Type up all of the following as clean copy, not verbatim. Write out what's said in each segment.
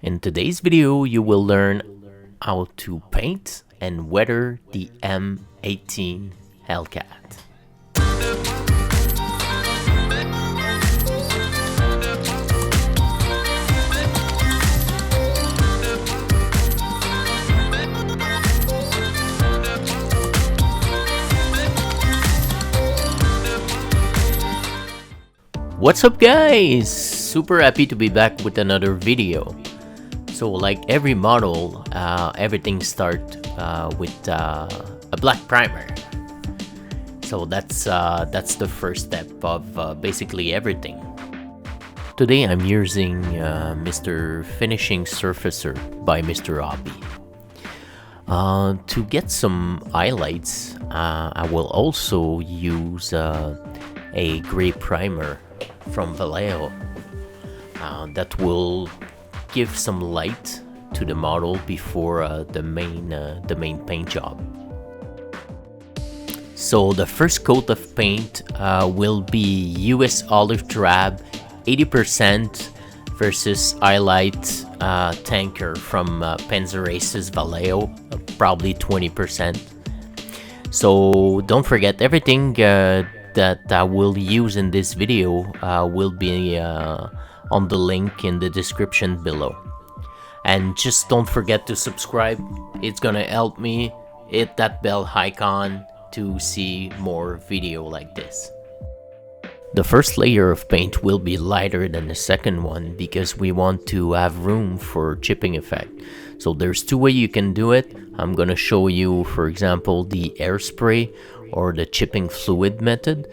In today's video, you will learn how to paint and weather the M18 Hellcat. What's up guys? Super happy to be back with another video. So like every model, everything starts with a black primer. So that's the first step of basically everything. Today I'm using Mr. Finishing Surfacer by Mr. Hobby. To get some highlights, I will also use a gray primer from Vallejo that will give some light to the model before the main paint job. So the first coat of paint will be US Olive Drab 80% versus Highlight Tanker from Penzerace's Vallejo, probably 20%. So don't forget, everything that I will use in this video will be on the link in the description below. And just don't forget to subscribe, it's gonna help me. Hit that bell icon to see more video like this. The first layer of paint will be lighter than the second one because we want to have room for chipping effect. So there's two ways you can do it. I'm gonna show you, for example, the Hairspray or the chipping fluid method,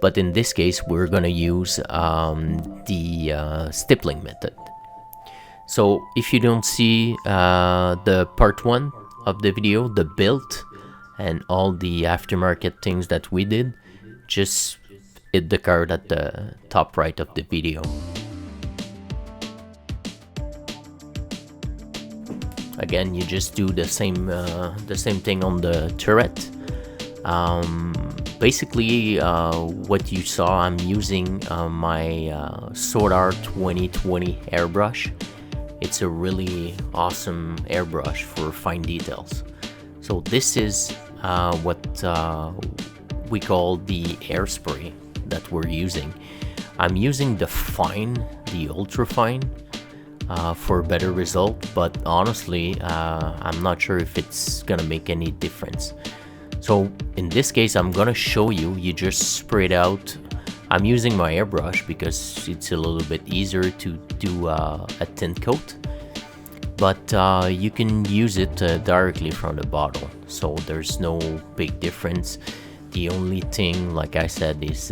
but in this case we're gonna use the Stipling method. So if you don't see the part 1 of the video, the build and all the aftermarket things that we did, just hit the card at the top right of the video. Again, you just do the same thing on the turret. Basically, what you saw, I'm using my Sword Art 2020 airbrush. It's a really awesome airbrush for fine details. So this is what we call the Hairspray that we're using. I'm using the fine, the ultra fine, for a better result, but honestly I'm not sure if it's gonna make any difference. So in this case I'm gonna show you, you just spray it out. I'm using my airbrush because it's a little bit easier to do a tint coat, but you can use it directly from the bottle, so there's no big difference. The only thing, like I said, is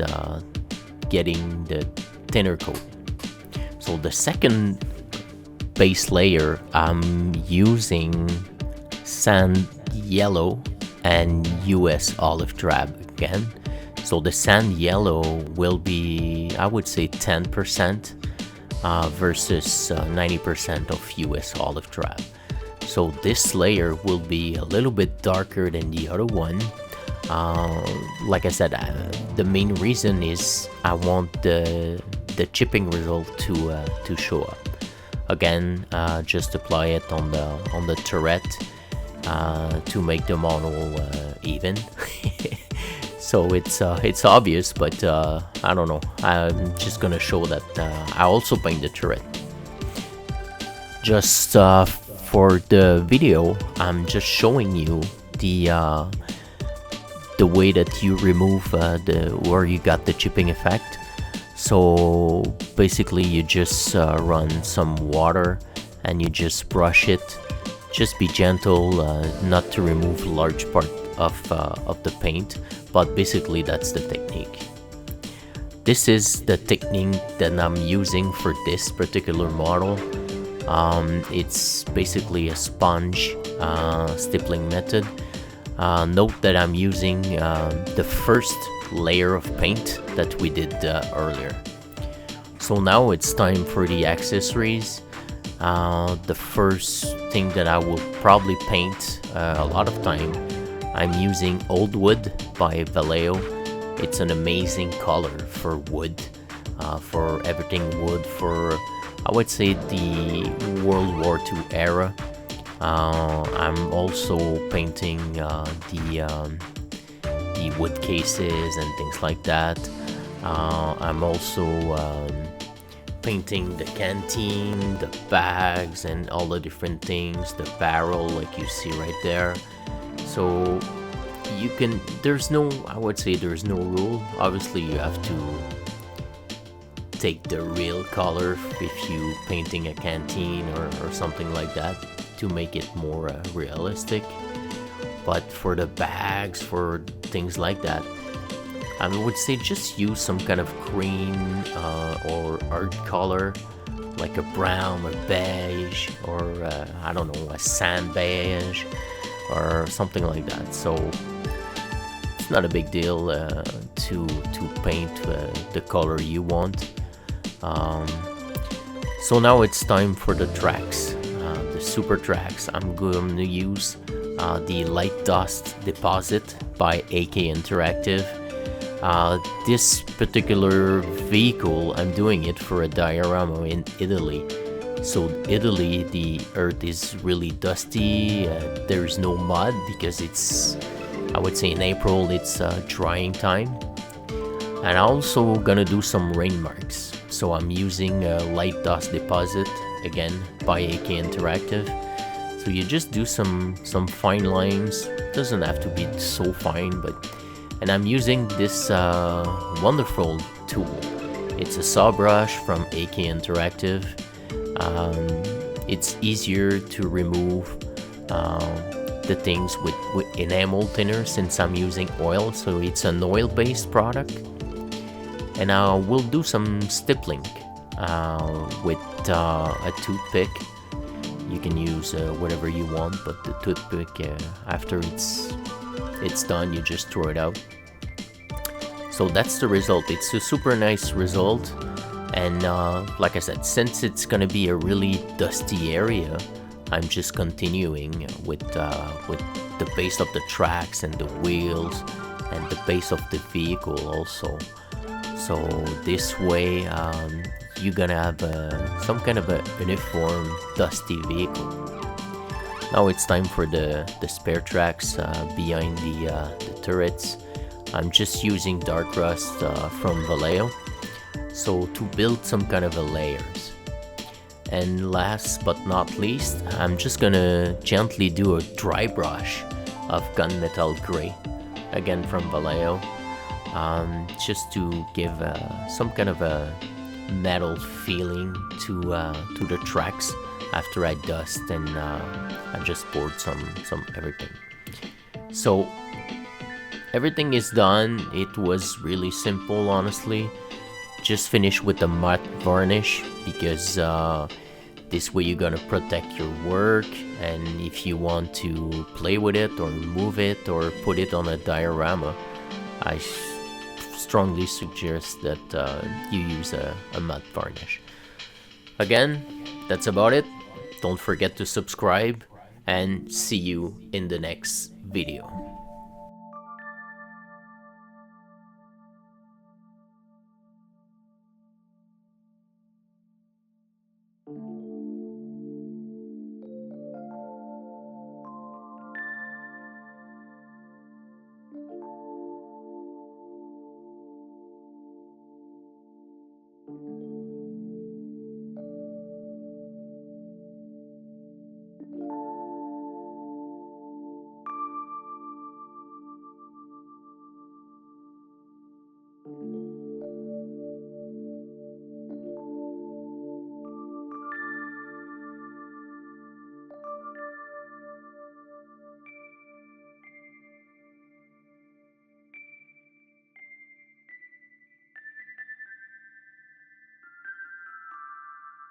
getting the thinner coat. So the second base layer, I'm using Sand Yellow and US Olive Drab again. So the Sand Yellow will be, I would say, 10% versus 90% of US Olive Drab. So this layer will be a little bit darker than the other one. Like I said, the main reason is I want the chipping result to show up. Again, just apply it on the turret to make the model even. So it's obvious, but I don't know. I'm just gonna show that I also paint the turret. Just for the video, I'm just showing you the way that you remove where you got the chipping effect. So basically you just run some water and you just brush it. Just be gentle, not to remove large part of the paint, but basically that's the technique. This is the technique that I'm using for this particular model. It's basically a sponge stippling method. Note that I'm using the first layer of paint that we did earlier. So now it's time for the accessories. The first thing that I will probably paint a lot of time, I'm using Old Wood by Vallejo. It's an amazing color for wood, for everything wood, for I would say the World War II era. I'm also painting the wood cases and things like that. I'm also painting the canteen, the bags, and all the different things, the barrel like you see right there. So you can, there's no, I would say there's no rule. Obviously you have to take the real color if you painting a canteen or something like that to make it more realistic. But for the bags, for things like that, I would say just use some kind of cream or earth color, like a brown or beige, or I don't know, a sand beige or something like that. So it's not a big deal to paint the color you want. So now it's time for the tracks, the super tracks. I'm going to use the Light Dust Deposit by AK Interactive. This particular vehicle, I'm doing it for a diorama in Italy. So Italy, the earth is really dusty, there's no mud because it's, I would say in April, it's drying time. And I'm also gonna do some rain marks. So I'm using Light Dust Deposit, again, by AK Interactive. So you just do some fine lines, doesn't have to be so fine, but, and I'm using this wonderful tool. It's a saw brush from AK Interactive. It's easier to remove the things with enamel thinner since I'm using oil, so it's an oil-based product. And we'll do some stippling with a toothpick. You can use whatever you want, but the toothpick, after it's done, you just throw it out. So that's the result. It's a super nice result. And like I said, since it's gonna be a really dusty area, I'm just continuing with the base of the tracks and the wheels and the base of the vehicle also. So this way you're gonna have some kind of a uniform dusty vehicle. Now it's time for the spare tracks behind the turrets. I'm just using dark rust from Vallejo, so to build some kind of a layers. And last but not least, I'm just gonna gently do a dry brush of gunmetal gray, again from Vallejo, just to give some kind of a metal feeling to the tracks after I dust and I just poured some everything. So everything is done. It was really simple, honestly. Just finish with the matte varnish because this way you're gonna protect your work, and if you want to play with it or move it or put it on a diorama, I strongly suggest that you use a matte varnish. Again, that's about it. Don't forget to subscribe and see you in the next video.